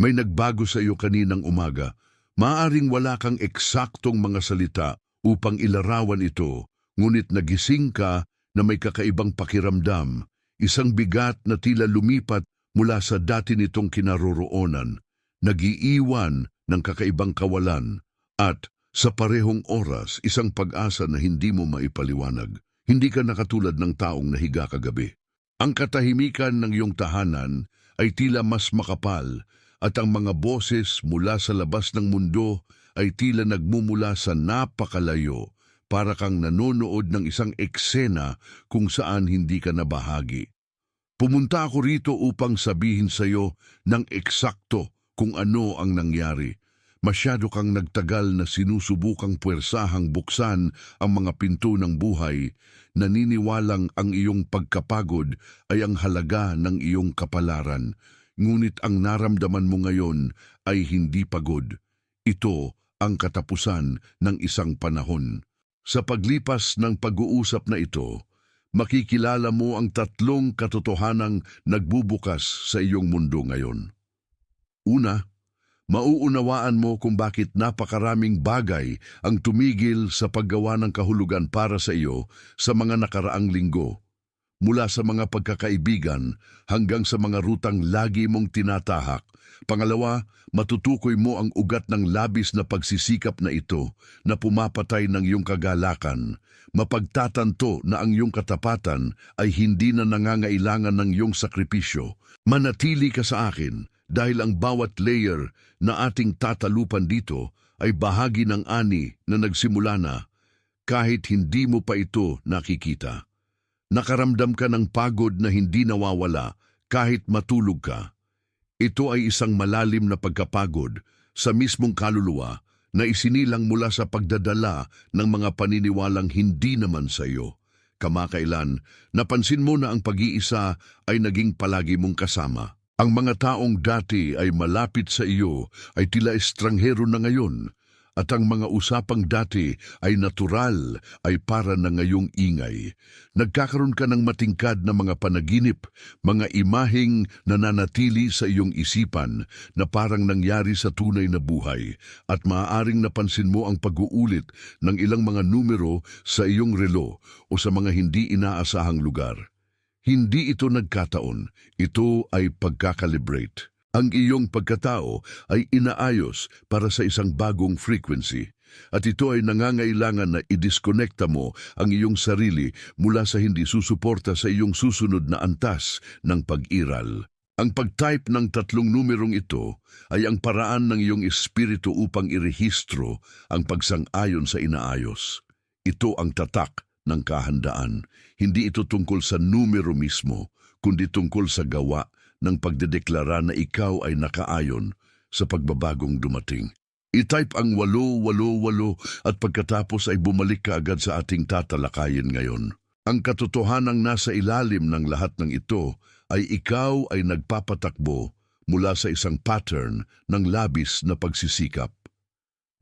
May nagbago sa iyo kaninang umaga. Maaring wala kang eksaktong mga salita upang ilarawan ito, ngunit nagising ka na may kakaibang pakiramdam, isang bigat na tila lumipat mula sa dati nitong kinaroroonan, nag-iiwan ng kakaibang kawalan, at sa parehong oras isang pag-asa na hindi mo maipaliwanag. Hindi ka nakatulad ng taong nahiga kagabi. Ang katahimikan ng iyong tahanan ay tila mas makapal, at ang mga boses mula sa labas ng mundo ay tila nagmumula sa napakalayo, para kang nanonood ng isang eksena kung saan hindi ka nabahagi. Pumunta ako rito upang sabihin sa iyo ng eksakto kung ano ang nangyari. Masyado kang nagtagal na sinusubukang puwersahang buksan ang mga pinto ng buhay, naniniwalang ang iyong pagkapagod ay ang halaga ng iyong kapalaran. Ngunit ang naramdaman mo ngayon ay hindi pagod. Ito ang katapusan ng isang panahon. Sa paglipas ng pag-uusap na ito, makikilala mo ang tatlong katotohanang nagbubukas sa iyong mundo ngayon. Una, mauunawaan mo kung bakit napakaraming bagay ang tumigil sa paggawa ng kahulugan para sa iyo sa mga nakaraang linggo. Mula sa mga pagkakaibigan hanggang sa mga rutang lagi mong tinatahak. Pangalawa, matutukoy mo ang ugat ng labis na pagsisikap na ito na pumapatay ng iyong kagalakan. Mapagtatanto na ang iyong katapatan ay hindi na nangangailangan ng iyong sakripisyo. Manatili ka sa akin dahil ang bawat layer na ating tatalupan dito ay bahagi ng ani na nagsimula na kahit hindi mo pa ito nakikita. Nakaramdam ka ng pagod na hindi nawawala kahit matulog ka. Ito ay isang malalim na pagkapagod sa mismong kaluluwa na isinilang mula sa pagdadala ng mga paniniwalang hindi naman sa iyo. Kamakailan, napansin mo na ang pag-iisa ay naging palagi mong kasama. Ang mga taong dati ay malapit sa iyo ay tila estranghero na ngayon, at ang mga usapang dati ay natural ay para na ngayong ingay. Nagkakaroon ka ng matingkad na mga panaginip, mga imaheng nananatili sa iyong isipan na parang nangyari sa tunay na buhay, at maaaring napansin mo ang pag-uulit ng ilang mga numero sa iyong relo o sa mga hindi inaasahang lugar. Hindi ito nagkataon, ito ay pagkakalibrate. Ang iyong pagkatao ay inaayos para sa isang bagong frequency, at ito ay nangangailangan na i-disconnecta mo ang iyong sarili mula sa hindi susuporta sa iyong susunod na antas ng pag-iral. Ang pag-type ng tatlong numerong ito ay ang paraan ng iyong espiritu upang irehistro ang pagsang-ayon sa inaayos. Ito ang tatak ng kahandaan. Hindi ito tungkol sa numero mismo, kundi tungkol sa gawa ng pagdedeklara na ikaw ay nakaayon sa pagbabagong dumating. I-type ang 888 at pagkatapos ay bumalik ka agad sa ating tatalakayin ngayon. Ang katotohanang nasa ilalim ng lahat ng ito ay ikaw ay nagpapatakbo mula sa isang pattern ng labis na pagsisikap.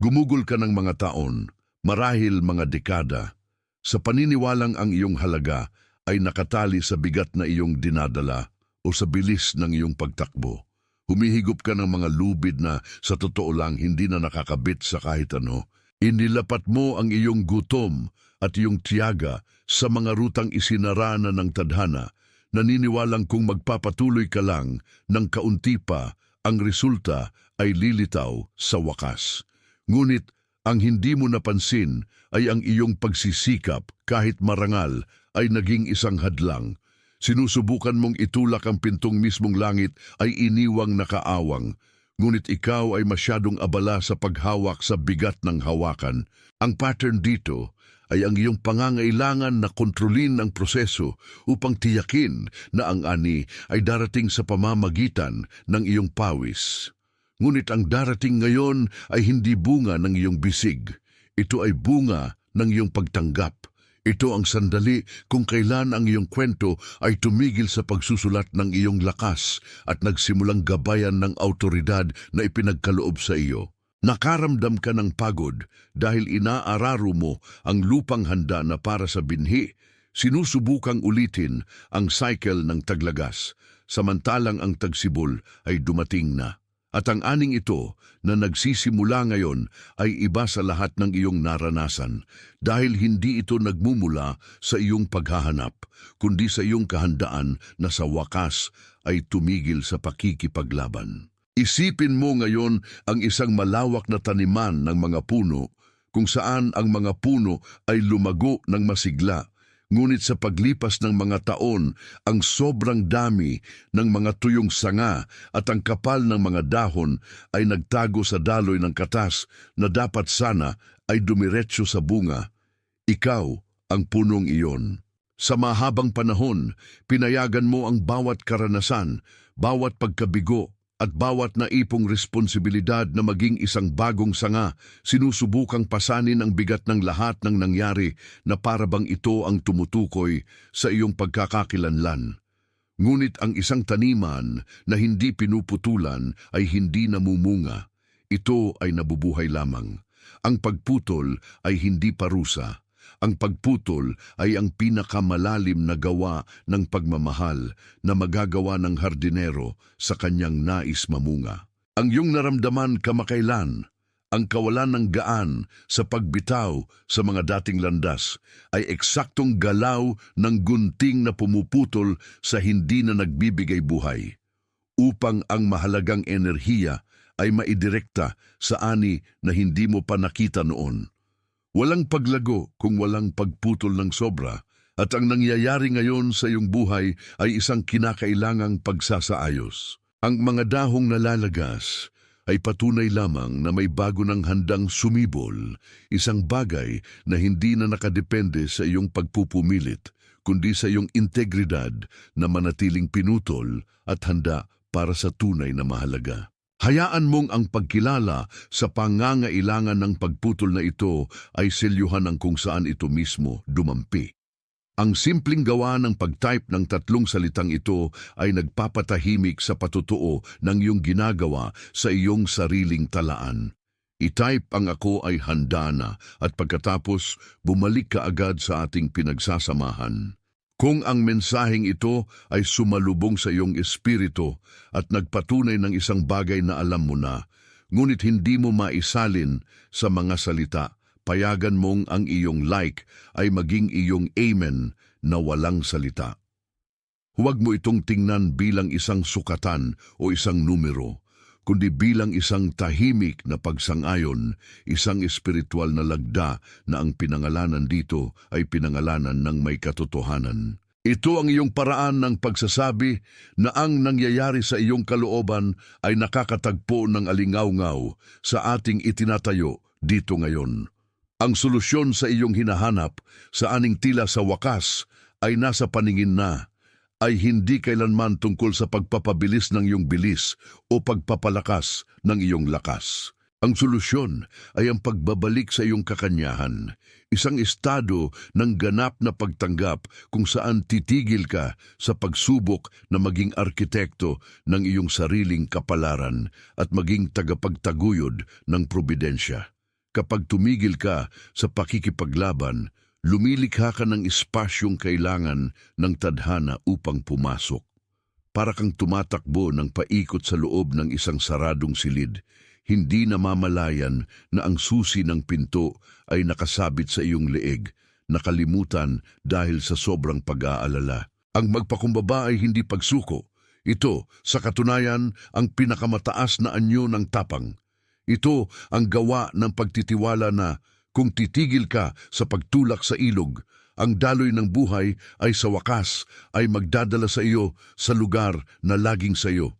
Gumugol ka ng mga taon, marahil mga dekada, sa paniniwalang ang iyong halaga ay nakatali sa bigat na iyong dinadala o sa bilis ng iyong pagtakbo. Humihigop ka ng mga lubid na sa totoo lang hindi na nakakabit sa kahit ano. Inilapat mo ang iyong gutom at iyong tiyaga sa mga rutang isinarana ng tadhana, naniniwalang kung magpapatuloy ka lang ng kaunti pa, ang resulta ay lilitaw sa wakas. Ngunit ang hindi mo napansin ay ang iyong pagsisikap kahit marangal ay naging isang hadlang. Sinusubukan mong itulak ang pintong mismong langit ay iniwang nakaawang, ngunit ikaw ay masyadong abala sa paghawak sa bigat ng hawakan. Ang pattern dito ay ang iyong pangangailangan na kontrolin ang proseso upang tiyakin na ang ani ay darating sa pamamagitan ng iyong pawis. Ngunit ang darating ngayon ay hindi bunga ng iyong bisig. Ito ay bunga ng iyong pagtanggap. Ito ang sandali kung kailan ang iyong kwento ay tumigil sa pagsusulat ng iyong lakas at nagsimulang gabayan ng autoridad na ipinagkaloob sa iyo. Nakaramdam ka ng pagod dahil inaararo mo ang lupang handa na para sa binhi. Sinusubukang ulitin ang cycle ng taglagas, samantalang ang tagsibol ay dumating na. At ang aning ito na nagsisimula ngayon ay iba sa lahat ng iyong naranasan dahil hindi ito nagmumula sa iyong paghahanap, kundi sa iyong kahandaan na sa wakas ay tumigil sa pakikipaglaban. Isipin mo ngayon ang isang malawak na taniman ng mga puno kung saan ang mga puno ay lumago ng masigla. Ngunit sa paglipas ng mga taon, ang sobrang dami ng mga tuyong sanga at ang kapal ng mga dahon ay nagtago sa daloy ng katas na dapat sana ay dumiretso sa bunga. Ikaw ang punong iyon. Sa mahabang panahon, pinayagan mo ang bawat karanasan, bawat pagkabigo, at bawat naipong responsibilidad na maging isang bagong sanga, sinusubukang pasanin ang bigat ng lahat ng nangyari na para bang ito ang tumutukoy sa iyong pagkakakilanlan. Ngunit ang isang taniman na hindi pinuputulan ay hindi namumunga. Ito ay nabubuhay lamang. Ang pagputol ay hindi parusa. Ang pagputol ay ang pinakamalalim na gawa ng pagmamahal na magagawa ng hardinero sa kanyang nais mamunga. Ang iyong naramdaman kamakailan, ang kawalan ng gaan sa pagbitaw sa mga dating landas, ay eksaktong galaw ng gunting na pumuputol sa hindi na nagbibigay buhay, upang ang mahalagang enerhiya ay maidirekta sa ani na hindi mo pa nakita noon. Walang paglago kung walang pagputol ng sobra, at ang nangyayari ngayon sa iyong buhay ay isang kinakailangang pagsasaayos. Ang mga dahong nalalagas ay patunay lamang na may bago ng handang sumibol, isang bagay na hindi na nakadepende sa iyong pagpupumilit, kundi sa iyong integridad na manatiling pinutol at handa para sa tunay na mahalaga. Hayaan mong ang pagkilala sa pangangailangan ng pagputol na ito ay selyuhan ng kung saan ito mismo dumampi. Ang simpleng gawa ng pag-type ng 3 salitang ito ay nagpapatahimik sa patutuo ng iyong ginagawa sa iyong sariling talaan. I-type ang ako ay handa na at pagkatapos bumalik ka agad sa ating pinagsasamahan. Kung ang mensaheng ito ay sumalubong sa iyong espiritu at nagpatunay ng isang bagay na alam mo na, ngunit hindi mo maisalin sa mga salita, payagan mong ang iyong like ay maging iyong amen na walang salita. Huwag mo itong tingnan bilang isang sukatan o isang numero, kundi bilang isang tahimik na pagsang-ayon, isang espiritual na lagda na ang pinangalanan dito ay pinangalanan ng may katotohanan. Ito ang iyong paraan ng pagsasabi na ang nangyayari sa iyong kalooban ay nakakatagpo ng alingaw-ngaw sa ating itinatayo dito ngayon. Ang solusyon sa iyong hinahanap sa aning tila sa wakas ay nasa paningin na, ay hindi kailanman tungkol sa pagpapabilis ng iyong bilis o pagpapalakas ng iyong lakas. Ang solusyon ay ang pagbabalik sa iyong kakanyahan, isang estado ng ganap na pagtanggap kung saan titigil ka sa pagsubok na maging arkitekto ng iyong sariling kapalaran at maging tagapagtaguyod ng probidensya. Kapag tumigil ka sa pakikipaglaban, lumilikha ka ng espasyong kailangan ng tadhana upang pumasok. Para kang tumatakbo ng paikot sa loob ng isang saradong silid, hindi namamalayan na ang susi ng pinto ay nakasabit sa iyong leeg, nakalimutan dahil sa sobrang pag-aalala. Ang magpakumbaba ay hindi pagsuko. Ito, sa katunayan, ang pinakamataas na anyo ng tapang. Ito ang gawa ng pagtitiwala na kung titigil ka sa pagtulak sa ilog, ang daloy ng buhay ay sa wakas ay magdadala sa iyo sa lugar na laging sa iyo.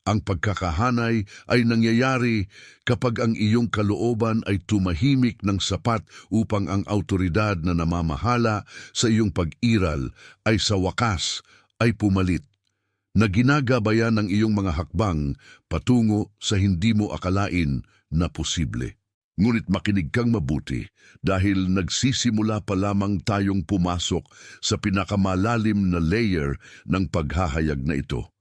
Ang pagkakahanay ay nangyayari kapag ang iyong kalooban ay tumahimik ng sapat upang ang autoridad na namamahala sa iyong pag-iral ay sa wakas ay pumalit, na ginagabayan ng iyong mga hakbang patungo sa hindi mo akalain na posible. Ngunit makinig kang mabuti dahil nagsisimula pa lamang tayong pumasok sa pinakamalalim na layer ng paghahayag na ito.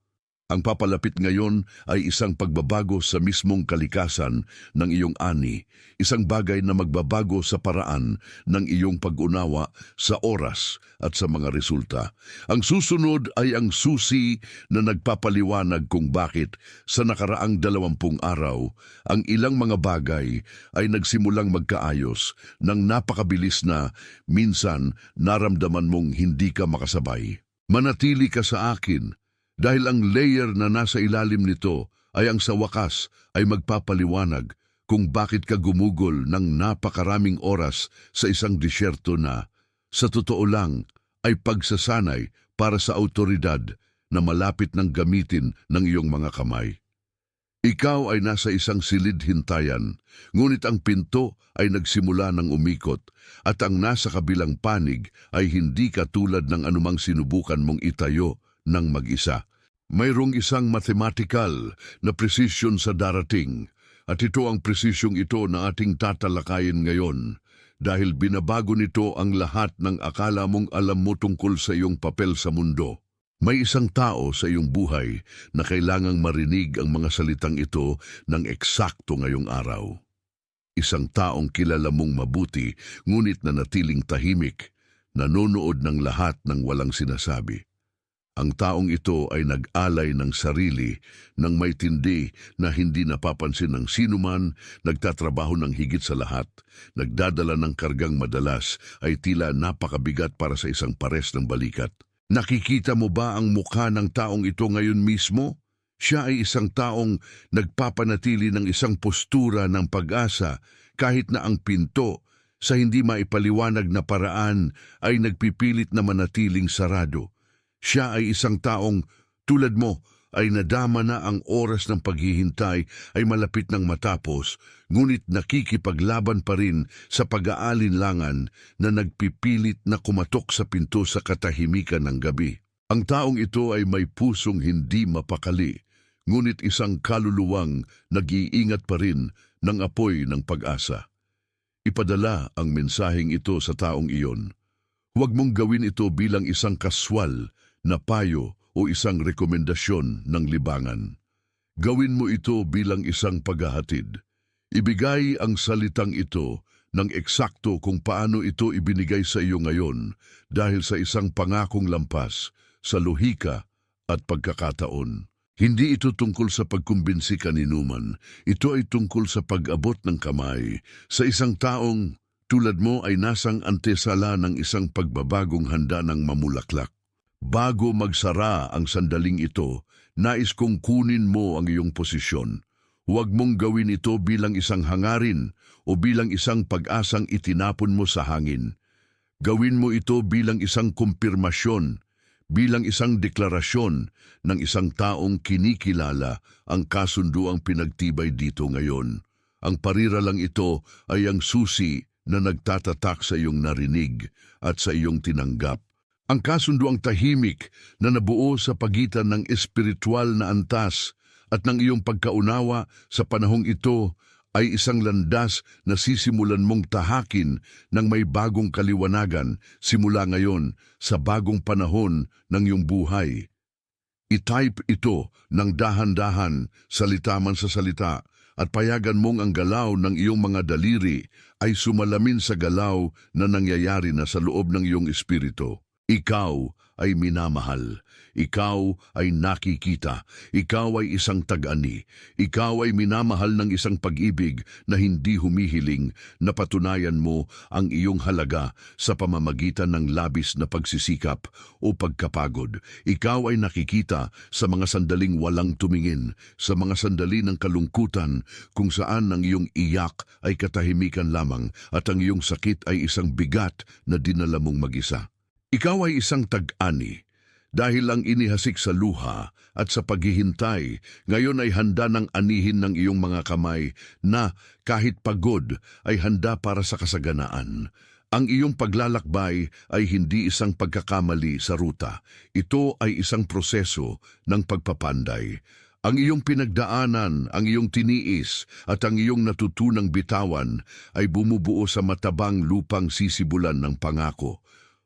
Ang papalapit ngayon ay isang pagbabago sa mismong kalikasan ng iyong ani, isang bagay na magbabago sa paraan ng iyong pag-unawa sa oras at sa mga resulta. Ang susunod ay ang susi na nagpapaliwanag kung bakit sa nakaraang 20 araw, ang ilang mga bagay ay nagsimulang magkaayos ng napakabilis na minsan naramdaman mong hindi ka makasabay. Manatili ka sa akin, dahil ang layer na nasa ilalim nito ay ang sa wakas ay magpapaliwanag kung bakit ka gumugol ng napakaraming oras sa isang disyerto na, sa totoo lang, ay pagsasanay para sa autoridad na malapit ng gamitin ng iyong mga kamay. Ikaw ay nasa isang silid-hintayan, ngunit ang pinto ay nagsimula ng umikot at ang nasa kabilang panig ay hindi katulad ng anumang sinubukan mong itayo ng mag-isa. Mayroong isang mathematical na precision sa darating at ito ang presisyong ito na ating tatalakayin ngayon dahil binabago nito ang lahat ng akala mong alam mo tungkol sa iyong papel sa mundo. May isang tao sa iyong buhay na kailangang marinig ang mga salitang ito ng eksakto ngayong araw. Isang taong kilala mong mabuti ngunit nanatiling tahimik, nanonood ng lahat ng walang sinasabi. Ang taong ito ay nag-alay ng sarili ng may tindi na hindi napapansin ng sinuman, nagtatrabaho ng higit sa lahat, nagdadala ng kargang madalas ay tila napakabigat para sa isang pares ng balikat. Nakikita mo ba ang mukha ng taong ito ngayon mismo? Siya ay isang taong nagpapanatili ng isang postura ng pag-asa kahit na ang pinto sa hindi maipaliwanag na paraan ay nagpipilit na manatiling sarado. Siya ay isang taong, tulad mo, ay nadama na ang oras ng paghihintay ay malapit ng matapos, ngunit nakikipaglaban pa rin sa pag-aalinlangan na nagpipilit na kumatok sa pinto sa katahimikan ng gabi. Ang taong ito ay may pusong hindi mapakali, ngunit isang kaluluwang nag-iingat pa rin ng apoy ng pag-asa. Ipadala ang mensaheng ito sa taong iyon. Huwag mong gawin ito bilang isang kaswal na payo o isang rekomendasyon ng libangan. Gawin mo ito bilang isang paghahatid. Ibigay ang salitang ito ng eksakto kung paano ito ibinigay sa iyo ngayon dahil sa isang pangakong lampas sa lohika at pagkakataon. Hindi ito tungkol sa pagkumbinsi kaninuman. Ito ay tungkol sa pag-abot ng kamay sa isang taong tulad mo ay nasang antesala ng isang pagbabagong handa ng mamulaklak. Bago magsara ang sandaling ito, nais kong kunin mo ang iyong posisyon. Huwag mong gawin ito bilang isang hangarin o bilang isang pag-asang itinapon mo sa hangin. Gawin mo ito bilang isang kumpirmasyon, bilang isang deklarasyon ng isang taong kinikilala ang kasunduang pinagtibay dito ngayon. Ang pariralang ito ay ang susi na nagtatatak sa iyong narinig at sa iyong tinanggap. Ang kasunduang tahimik na nabuo sa pagitan ng espiritual na antas at ng iyong pagkaunawa sa panahong ito ay isang landas na sisimulan mong tahakin ng may bagong kaliwanagan simula ngayon sa bagong panahon ng iyong buhay. I-type ito ng dahan-dahan, salita man sa salita, at payagan mong ang galaw ng iyong mga daliri ay sumalamin sa galaw na nangyayari na sa loob ng iyong espiritu. Ikaw ay minamahal. Ikaw ay nakikita. Ikaw ay isang tag-ani. Ikaw ay minamahal ng isang pag-ibig na hindi humihiling na patunayan mo ang iyong halaga sa pamamagitan ng labis na pagsisikap o pagkapagod. Ikaw ay nakikita sa mga sandaling walang tumingin, sa mga sandali ng kalungkutan kung saan ang iyong iyak ay katahimikan lamang at ang iyong sakit ay isang bigat na dinala mong mag-isa. Ikaw ay isang tag-ani dahil ang inihasik sa luha at sa paghihintay, ngayon ay handa ng anihin ng iyong mga kamay na kahit pagod ay handa para sa kasaganaan. Ang iyong paglalakbay ay hindi isang pagkakamali sa ruta. Ito ay isang proseso ng pagpapanday. Ang iyong pinagdaanan, ang iyong tiniis at ang iyong natutunang bitawan ay bumubuo sa matabang lupang sisibulan ng pangako.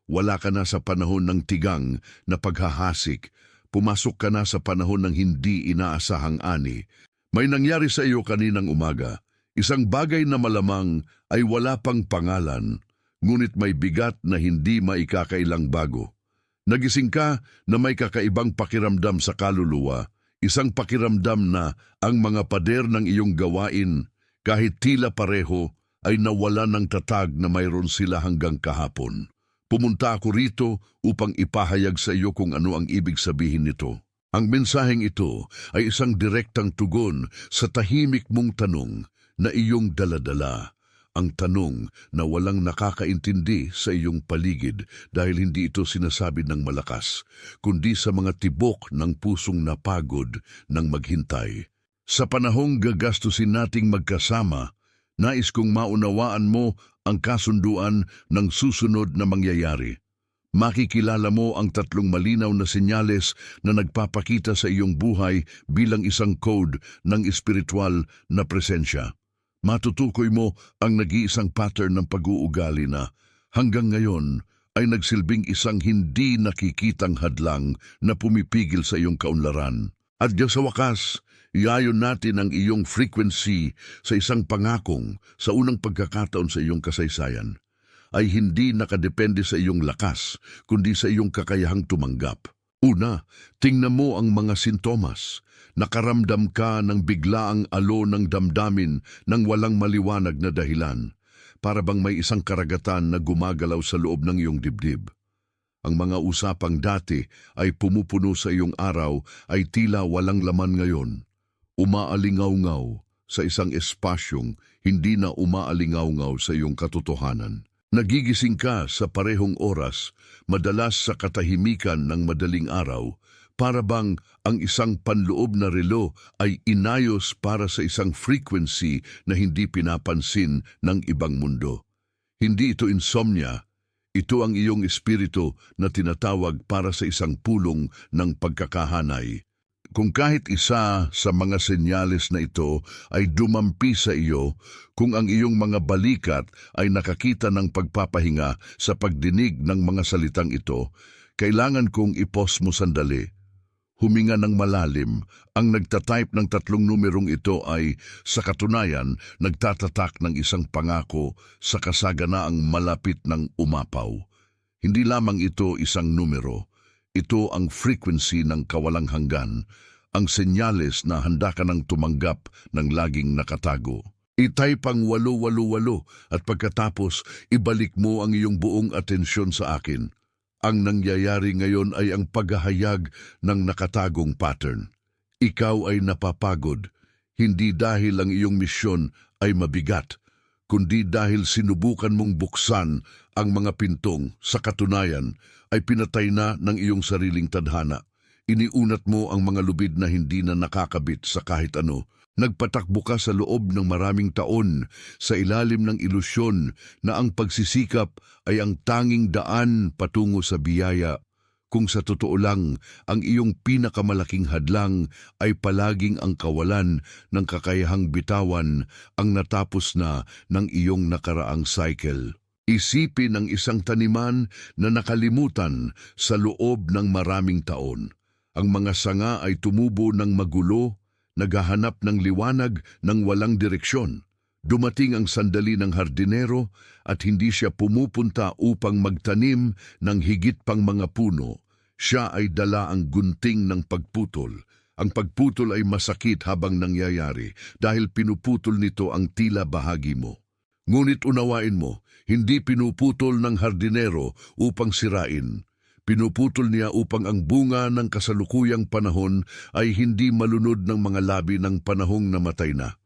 Wala ka na sa panahon ng tigang na paghahasik. Pumasok ka na sa panahon ng hindi inaasahang ani. May nangyari sa iyo kaninang umaga. Isang bagay na malamang ay wala pang pangalan, ngunit may bigat na hindi maikakailang bago. Nagising ka na may kakaibang pakiramdam sa kaluluwa, isang pakiramdam na ang mga pader ng iyong gawain, kahit tila pareho, ay nawala ng tatag na mayroon sila hanggang kahapon. Pumunta ako rito upang ipahayag sa iyo kung ano ang ibig sabihin nito. Ang mensaheng ito ay isang direktang tugon sa tahimik mong tanong na iyong daladala. Ang tanong na walang nakakaintindi sa iyong paligid dahil hindi ito sinasabi ng malakas, kundi sa mga tibok ng pusong napagod ng maghintay. Sa panahong gagastusin nating magkasama, nais kong maunawaan mo ang kasunduan ng susunod na mangyayari. Makikilala mo ang 3 malinaw na senyales na nagpapakita sa iyong buhay bilang isang code ng espiritual na presensya. Matutukoy mo ang nag-iisang pattern ng pag-uugali na hanggang ngayon ay nagsilbing isang hindi nakikitang hadlang na pumipigil sa iyong kaunlaran. At sa wakas, iayon natin ang iyong frequency sa isang pangakong sa unang pagkakataon sa iyong kasaysayan ay hindi nakadepende sa iyong lakas, kundi sa iyong kakayahang tumanggap. Una, tingnan mo ang mga sintomas. Nakaramdam ka ng biglaang alo ng damdamin ng walang maliwanag na dahilan, para bang may isang karagatan na gumagalaw sa loob ng iyong dibdib. Ang mga usapang dati ay pumupuno sa iyong araw ay tila walang laman ngayon. Umaalingaw-ngaw sa isang espasyong hindi na umaalingaw-ngaw sa iyong katotohanan. Nagigising ka sa parehong oras, madalas sa katahimikan ng madaling araw, para bang ang isang panloob na relo ay inayos para sa isang frequency na hindi pinapansin ng ibang mundo. Hindi ito insomnia, ito ang iyong espiritu na tinatawag para sa isang pulong ng pagkakahanay. Kung kahit isa sa mga senyales na ito ay dumampi sa iyo, kung ang iyong mga balikat ay nakakita ng pagpapahinga sa pagdinig ng mga salitang ito, kailangan kong ipos mo sandali. Huminga ng malalim, ang nagtatype ng 3 numerong ito ay sa katunayan nagtatatak ng isang pangako sa kasaganaang malapit ng umapaw. Hindi lamang ito isang numero. Ito ang frequency ng kawalang hanggan, ang senyales na handa ka ng tumanggap ng laging nakatago. I-type ang 888 at pagkatapos ibalik mo ang iyong buong atensyon sa akin. Ang nangyayari ngayon ay ang paghahayag ng nakatagong pattern. Ikaw ay napapagod, hindi dahil ang iyong misyon ay mabigat, kundi dahil sinubukan mong buksan ang mga pintong sa katunayan ay pinatay na ng iyong sariling tadhana. Iniunat mo ang mga lubid na hindi na nakakabit sa kahit ano. Nagpatakbo ka sa loob ng maraming taon sa ilalim ng ilusyon na ang pagsisikap ay ang tanging daan patungo sa biyaya, kung sa totoo lang ang iyong pinakamalaking hadlang ay palaging ang kawalan ng kakayahang bitawan ang natapos na ng iyong nakaraang cycle. Isipin ang isang taniman na nakalimutan sa loob ng maraming taon. Ang mga sanga ay tumubo ng magulo, naghahanap ng liwanag ng walang direksyon. Dumating ang sandali ng hardinero at hindi siya pumupunta upang magtanim ng higit pang mga puno. Siya ay dala ang gunting ng pagputol. Ang pagputol ay masakit habang nangyayari dahil pinuputol nito ang tila bahagi mo. Ngunit unawain mo, hindi pinuputol ng hardinero upang sirain. Pinuputol niya upang ang bunga ng kasalukuyang panahon ay hindi malunod ng mga labi ng panahong namatay na.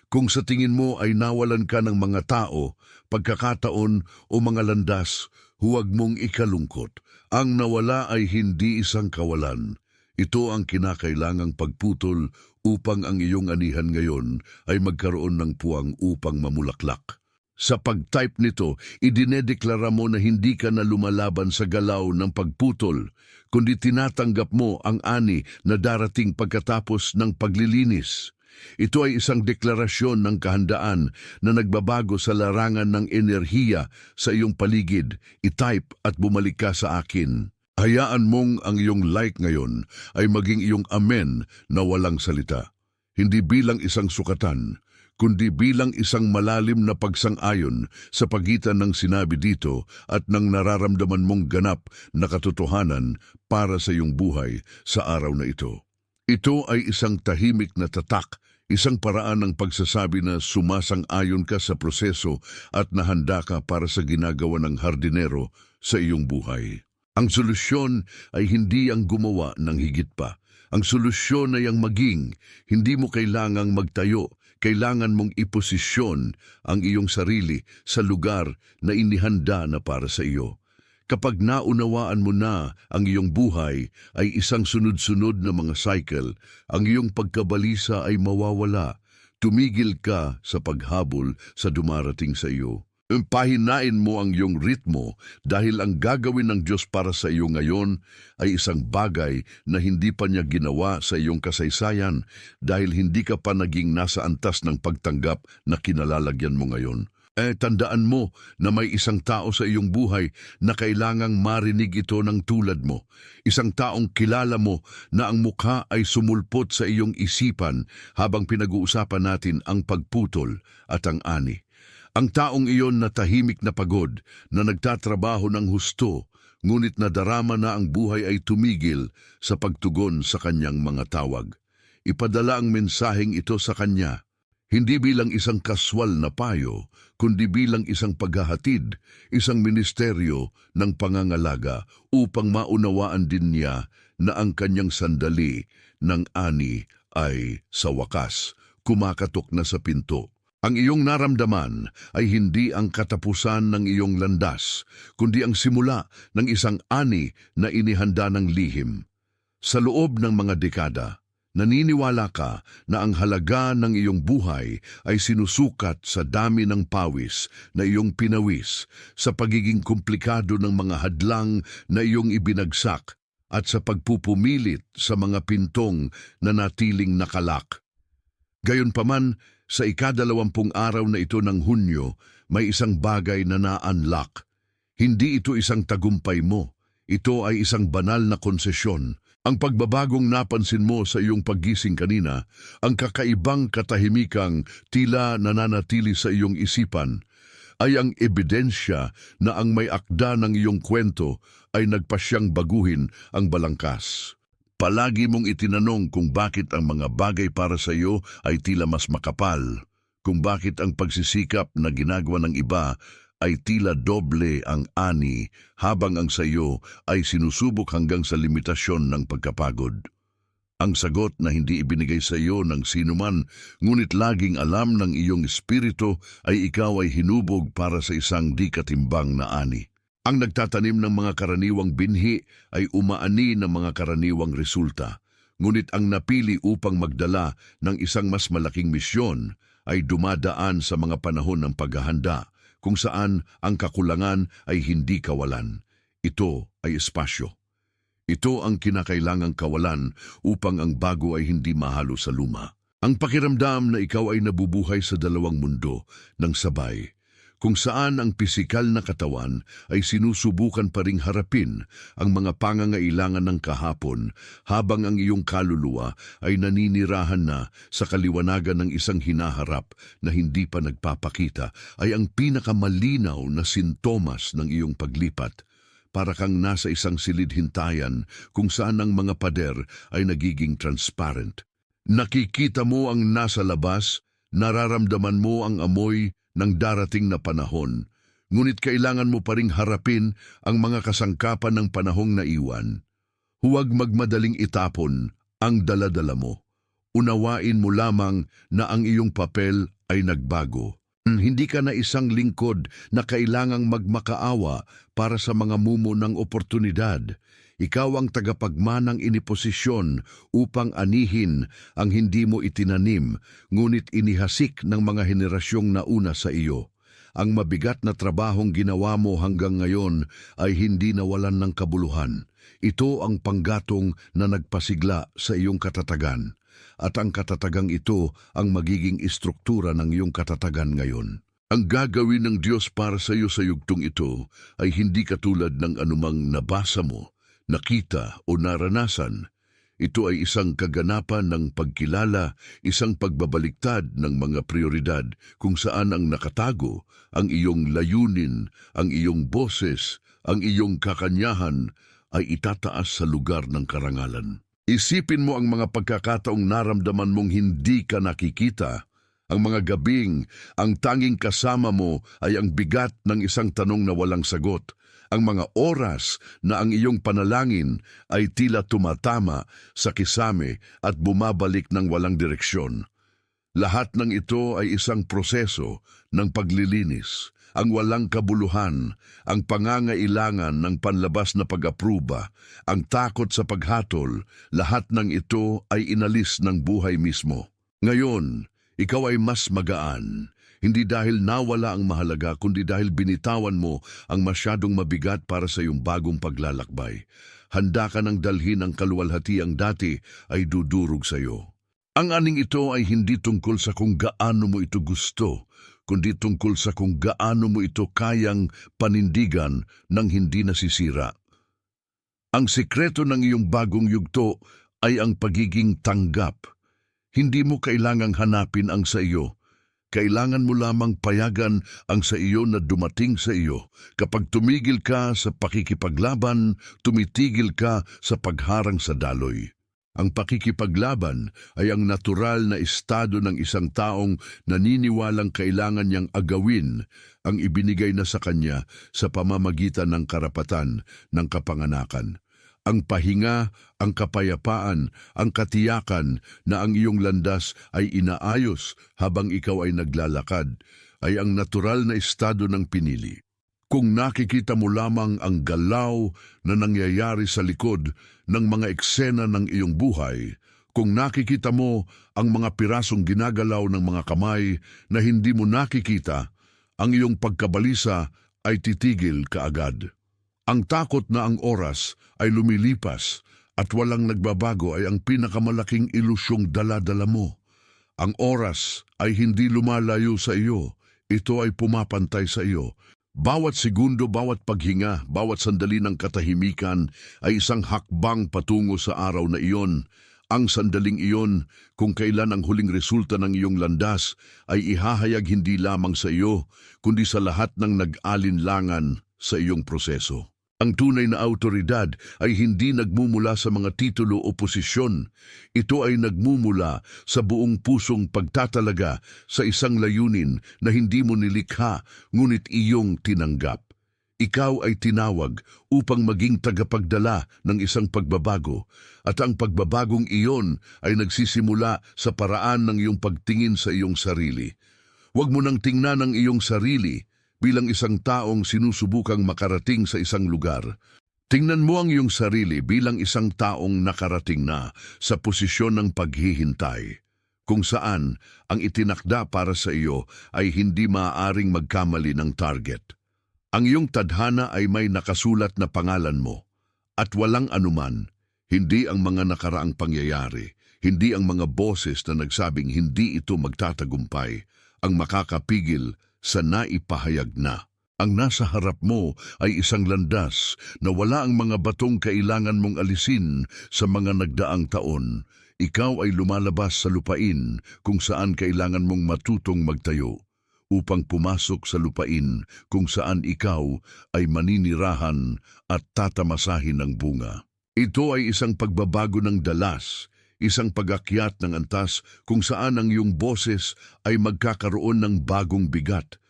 Kung sa tingin mo ay nawalan ka ng mga tao, pagkakataon o mga landas, huwag mong ikalungkot. Ang nawala ay hindi isang kawalan. Ito ang kinakailangang pagputol upang ang iyong anihan ngayon ay magkaroon ng puwang upang mamulaklak. Sa pag-type nito, idinedeklara mo na hindi ka na lumalaban sa galaw ng pagputol, kundi tinatanggap mo ang ani na darating pagkatapos ng paglilinis. Ito ay isang deklarasyon ng kahandaan na nagbabago sa larangan ng enerhiya sa iyong paligid. I-type at bumalik ka sa akin. Hayaan mong ang iyong like ngayon ay maging iyong amen na walang salita. Hindi bilang isang sukatan, kundi bilang isang malalim na pagsang-ayon sa pagitan ng sinabi dito at ng nararamdaman mong ganap na katotohanan para sa iyong buhay sa araw na ito. Ito ay isang tahimik na tatak, isang paraan ng pagsasabi na sumasang-ayon ka sa proseso at nahanda ka para sa ginagawa ng hardinero sa iyong buhay. Ang solusyon ay hindi ang gumawa ng higit pa. Ang solusyon ay ang maging. Hindi mo kailangang magtayo. Kailangan mong iposisyon ang iyong sarili sa lugar na inihanda na para sa iyo. Kapag naunawaan mo na ang iyong buhay ay isang sunod-sunod na mga cycle, ang iyong pagkabalisa ay mawawala. Tumigil ka sa paghabol sa dumarating sa iyo. Pahinain mo ang iyong ritmo dahil ang gagawin ng Diyos para sa iyo ngayon ay isang bagay na hindi pa niya ginawa sa iyong kasaysayan dahil hindi ka pa naging nasa antas ng pagtanggap na kinalalagyan mo ngayon. Tandaan mo na may isang tao sa iyong buhay na kailangang marinig ito ng tulad mo. Isang taong kilala mo na ang mukha ay sumulpot sa iyong isipan habang pinag-uusapan natin ang pagputol at ang ani. Ang taong iyon na tahimik na pagod, na nagtatrabaho ng husto, ngunit nadarama na ang buhay ay tumigil sa pagtugon sa kanyang mga tawag. Ipadala ang mensaheng ito sa kanya, hindi bilang isang kaswal na payo, kundi bilang isang paghahatid, isang ministeryo ng pangangalaga upang maunawaan din niya na ang kanyang sandali ng ani ay sa wakas, kumakatok na sa pinto. Ang iyong naramdaman ay hindi ang katapusan ng iyong landas, kundi ang simula ng isang ani na inihanda ng lihim. Sa loob ng mga dekada, naniniwala ka na ang halaga ng iyong buhay ay sinusukat sa dami ng pawis na iyong pinawis, sa pagiging komplikado ng mga hadlang na iyong ibinagsak, at sa pagpupumilit sa mga pintong na natiling nakalak. Gayunpaman, sa ika-20 araw na ito ng Hunyo, may isang bagay na na-unlock. Hindi ito isang tagumpay mo. Ito ay isang banal na konsesyon. Ang pagbabagong napansin mo sa iyong paggising kanina, ang kakaibang katahimikang tila nananatili sa iyong isipan, ay ang ebidensya na ang may akda ng iyong kwento ay nagpasyang baguhin ang balangkas. Palagi mong itinanong kung bakit ang mga bagay para sa iyo ay tila mas makapal, kung bakit ang pagsisikap na ginagawa ng iba ay tila doble ang ani habang ang sa iyo ay sinusubok hanggang sa limitasyon ng pagkapagod. Ang sagot na hindi ibinigay sa iyo ng sinuman, ngunit laging alam ng iyong espiritu ay ikaw ay hinubog para sa isang di katimbang na ani. Ang nagtatanim ng mga karaniwang binhi ay umaani ng mga karaniwang resulta, ngunit ang napili upang magdala ng isang mas malaking misyon ay dumadaan sa mga panahon ng paghahanda, kung saan ang kakulangan ay hindi kawalan. Ito ay espasyo. Ito ang kinakailangang kawalan upang ang bago ay hindi mahalo sa luma. Ang pakiramdam na ikaw ay nabubuhay sa dalawang mundo ng sabay, kung saan ang pisikal na katawan ay sinusubukan pa ring harapin ang mga pangangailangan ng kahapon habang ang iyong kaluluwa ay naninirahan na sa kaliwanagan ng isang hinaharap na hindi pa nagpapakita, ay ang pinakamalinaw na sintomas ng iyong paglipat. Para kang nasa isang silid-hintayan kung saan ang mga pader ay nagiging transparent. Nakikita mo ang nasa labas, nararamdaman mo ang amoy ng darating na panahon, ngunit kailangan mo pa ring harapin ang mga kasangkapan ng panahong naiwan. Huwag magmadaling itapon ang dala-dala mo. Unawain mo lamang na ang iyong papel ay nagbago. Hindi ka na isang lingkod na kailangang magmakaawa para sa mga mumo ng oportunidad. Ikaw ang tagapagmanang iniposisyon upang anihin ang hindi mo itinanim, ngunit inihasik ng mga henerasyong nauna sa iyo. Ang mabigat na trabahong ginawa mo hanggang ngayon ay hindi nawalan ng kabuluhan. Ito ang panggatong na nagpasigla sa iyong katatagan. At ang katatagang ito ang magiging istruktura ng iyong katatagan ngayon. Ang gagawin ng Diyos para sa iyo sa yugtong ito ay hindi katulad ng anumang nabasa mo, nakita o naranasan. Ito ay isang kaganapan ng pagkilala, isang pagbabaliktad ng mga prioridad kung saan ang nakatago, ang iyong layunin, ang iyong boses, ang iyong kakanyahan ay itataas sa lugar ng karangalan. Isipin mo ang mga pagkakataong naramdaman mong hindi ka nakikita. Ang mga gabing, ang tanging kasama mo ay ang bigat ng isang tanong na walang sagot. Ang mga oras na ang iyong panalangin ay tila tumatama sa kisame at bumabalik ng walang direksyon. Lahat ng ito ay isang proseso ng paglilinis, ang walang kabuluhan, ang pangangailangan ng panlabas na pag-apruba, ang takot sa paghatol, lahat ng ito ay inalis ng buhay mismo. Ngayon, ikaw ay mas magaan. Hindi dahil nawala ang mahalaga, kundi dahil binitawan mo ang masyadong mabigat para sa iyong bagong paglalakbay. Handa ka nang dalhin ang kaluwalhatiang dati ay dudurog sa iyo. Ang aning ito ay hindi tungkol sa kung gaano mo ito gusto, kundi tungkol sa kung gaano mo ito kayang panindigan nang hindi nasisira. Ang sikreto ng iyong bagong yugto ay ang pagiging tanggap. Hindi mo kailangang hanapin ang sa iyo. Kailangan mo lamang payagan ang sa iyo na dumating sa iyo. Kapag tumigil ka sa pakikipaglaban, tumitigil ka sa pagharang sa daloy. Ang pakikipaglaban ay ang natural na estado ng isang taong naniniwalang kailangan niyang agawin ang ibinigay na sa kanya sa pamamagitan ng karapatan ng kapanganakan. Ang pahinga, ang kapayapaan, ang katiyakan na ang iyong landas ay inaayos habang ikaw ay naglalakad, ay ang natural na estado ng pinili. Kung nakikita mo lamang ang galaw na nangyayari sa likod ng mga eksena ng iyong buhay, kung nakikita mo ang mga pirasong ginagalaw ng mga kamay na hindi mo nakikita, ang iyong pagkabalisa ay titigil kaagad. Ang takot na ang oras ay lumilipas at walang nagbabago ay ang pinakamalaking ilusyong dala-dala mo. Ang oras ay hindi lumalayo sa iyo, ito ay pumapantay sa iyo. Bawat segundo, bawat paghinga, bawat sandali ng katahimikan ay isang hakbang patungo sa araw na iyon. Ang sandaling iyon, kung kailan ang huling resulta ng iyong landas, ay ihahayag hindi lamang sa iyo, kundi sa lahat ng nag-alinlangan sa iyong proseso. Ang tunay na awtoridad ay hindi nagmumula sa mga titulo o posisyon. Ito ay nagmumula sa buong pusong pagtatalaga sa isang layunin na hindi mo nilikha ngunit iyong tinanggap. Ikaw ay tinawag upang maging tagapagdala ng isang pagbabago at ang pagbabagong iyon ay nagsisimula sa paraan ng iyong pagtingin sa iyong sarili. Huwag mo nang tingnan ang iyong sarili bilang isang taong sinusubukang makarating sa isang lugar. Tingnan mo ang iyong sarili bilang isang taong nakarating na sa posisyon ng paghihintay, kung saan ang itinakda para sa iyo ay hindi maaaring magkamali ng target. Ang iyong tadhana ay may nakasulat na pangalan mo, at walang anuman, hindi ang mga nakaraang pangyayari, hindi ang mga boses na nagsabing hindi ito magtatagumpay, ang makakapigil sa naipahayag na. Ang nasa harap mo ay isang landas na wala ang mga batong kailangan mong alisin sa mga nagdaang taon. Ikaw ay lumalabas sa lupain kung saan kailangan mong matutong magtayo, upang pumasok sa lupain kung saan ikaw ay maninirahan at tatamasahin ng bunga. Ito ay isang pagbabago ng dalas, isang pag-akyat ng antas kung saan ang iyong boses ay magkakaroon ng bagong bigat,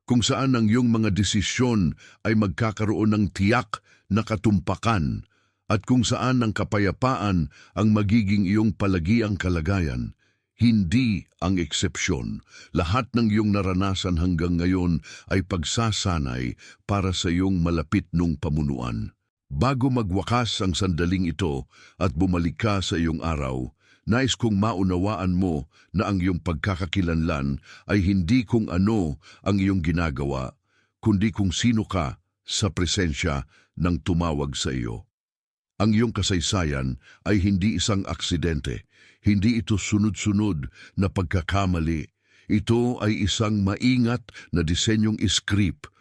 kung saan ang iyong mga desisyon ay magkakaroon ng tiyak na katumpakan, at kung saan ang kapayapaan ang magiging iyong palagiang kalagayan, hindi ang eksepsyon. Lahat ng iyong naranasan hanggang ngayon ay pagsasanay para sa iyong malapit nung pamunuan. Bago magwakas ang sandaling ito at bumalik ka sa iyong araw, nais kong maunawaan mo na ang iyong pagkakakilanlan ay hindi kung ano ang iyong ginagawa, kundi kung sino ka sa presensya ng tumawag sa iyo. Ang iyong kasaysayan ay hindi isang aksidente, hindi ito sunod-sunod na pagkakamali. Ito ay isang maingat na disenyong script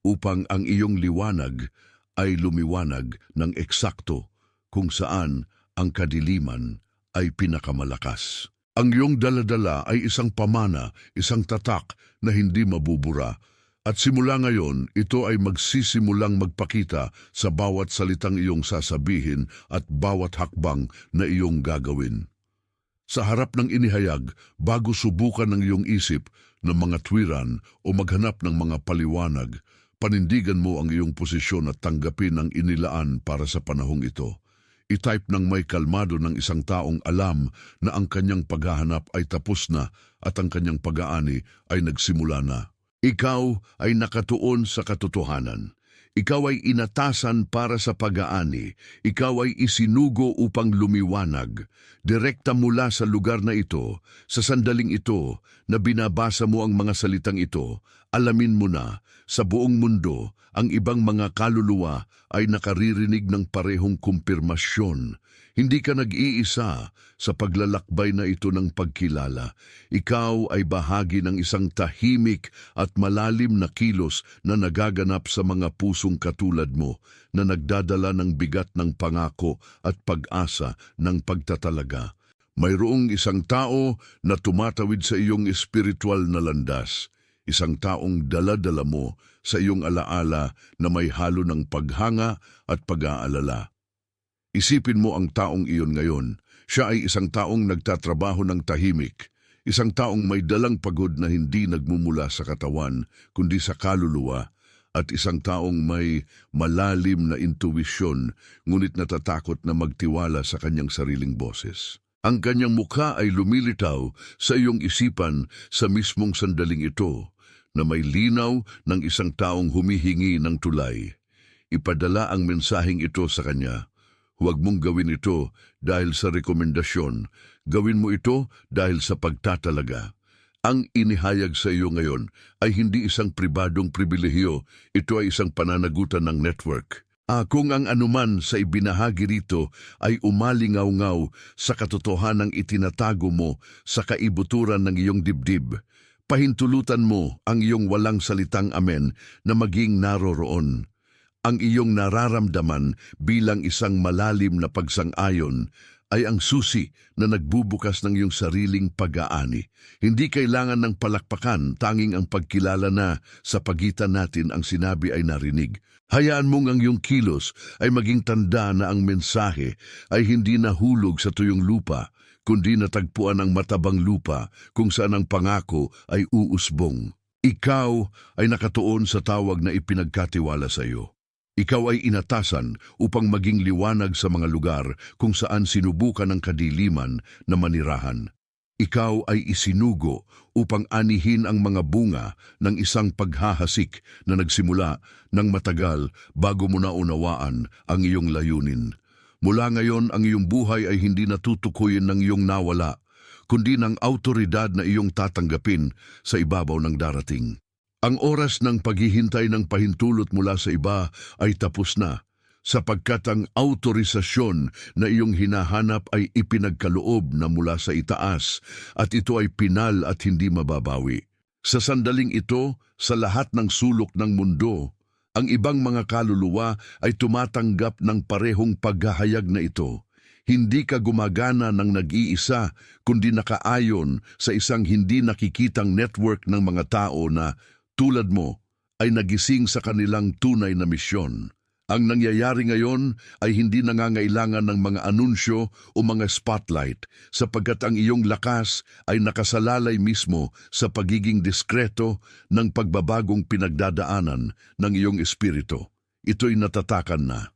upang ang iyong liwanag ay lumiwanag ng eksakto kung saan ang kadiliman ay pinakamalakas. Ang iyong daladala ay isang pamana, isang tatak na hindi mabubura. At simula ngayon, ito ay magsisimulang magpakita sa bawat salitang iyong sasabihin at bawat hakbang na iyong gagawin. Sa harap ng inihayag, bago subukan ng iyong isip ng mga tuwiran o maghanap ng mga paliwanag, panindigan mo ang iyong posisyon at tanggapin ang inilaan para sa panahong ito. I-type ng may kalmado ng isang taong alam na ang kanyang paghahanap ay tapos na at ang kanyang pag-aani ay nagsimula na. Ikaw ay nakatuon sa katotohanan. Ikaw ay inatasan para sa pag-aani. Ikaw ay isinugo upang lumiwanag. Direkta mula sa lugar na ito, sa sandaling ito, na binabasa mo ang mga salitang ito, alamin mo na, sa buong mundo, ang ibang mga kaluluwa ay nakaririnig ng parehong kumpirmasyon. Hindi ka nag-iisa sa paglalakbay na ito ng pagkilala. Ikaw ay bahagi ng isang tahimik at malalim na kilos na nagaganap sa mga pusong katulad mo na nagdadala ng bigat ng pangako at pag-asa ng pagtatalaga. Mayroong isang tao na tumatawid sa iyong espiritual na landas. Isang taong dala-dala mo sa iyong alaala na may halo ng paghanga at pag-aalala. Isipin mo ang taong iyon ngayon. Siya ay isang taong nagtatrabaho ng tahimik, isang taong may dalang pagod na hindi nagmumula sa katawan, kundi sa kaluluwa, at isang taong may malalim na intuwisyon, ngunit natatakot na magtiwala sa kanyang sariling boses. Ang kanyang mukha ay lumilitaw sa iyong isipan sa mismong sandaling ito, na may linaw ng isang taong humihingi ng tulay. Ipadala ang mensaheng ito sa kanya. Huwag mong gawin ito dahil sa rekomendasyon. Gawin mo ito dahil sa pagtatalaga. Ang inihayag sa iyo ngayon ay hindi isang pribadong pribilehiyo. Ito ay isang pananagutan ng network. Kung ang anuman sa ibinahagi rito ay umalingaw-ngaw sa katotohanang itinatago mo sa kaibuturan ng iyong dibdib, pahintulutan mo ang iyong walang salitang amen na maging naroroon. Ang iyong nararamdaman bilang isang malalim na pagsang-ayon ay ang susi na nagbubukas ng iyong sariling pag-aani. Hindi kailangan ng palakpakan, tanging ang pagkilala na sa pagitan natin ang sinabi ay narinig. Hayaan mong ang iyong kilos ay maging tanda na ang mensahe ay hindi nahulog sa tuyong lupa, kundi natagpuan ang matabang lupa kung saan ang pangako ay uusbong. Ikaw ay nakatuon sa tawag na ipinagkatiwala sa iyo. Ikaw ay inatasan upang maging liwanag sa mga lugar kung saan sinubukan ng kadiliman na manirahan. Ikaw ay isinugo upang anihin ang mga bunga ng isang paghahasik na nagsimula ng matagal bago mo naunawaan ang iyong layunin. Mula ngayon, ang iyong buhay ay hindi natutukuyin ng iyong nawala, kundi ng autoridad na iyong tatanggapin sa ibabaw ng darating. Ang oras ng paghihintay ng pahintulot mula sa iba ay tapos na, sapagkat ang autorisasyon na iyong hinahanap ay ipinagkaloob na mula sa itaas, at ito ay pinal at hindi mababawi. Sa sandaling ito, sa lahat ng sulok ng mundo, ang ibang mga kaluluwa ay tumatanggap ng parehong paghahayag na ito. Hindi ka gumagana ng nag-iisa, kundi nakaayon sa isang hindi nakikitang network ng mga tao na tulad mo, ay nagising sa kanilang tunay na misyon. Ang nangyayari ngayon ay hindi nangangailangan ng mga anunsyo o mga spotlight, sapagkat ang iyong lakas ay nakasalalay mismo sa pagiging diskreto ng pagbabagong pinagdadaanan ng iyong espiritu. Ito'y natatakan na.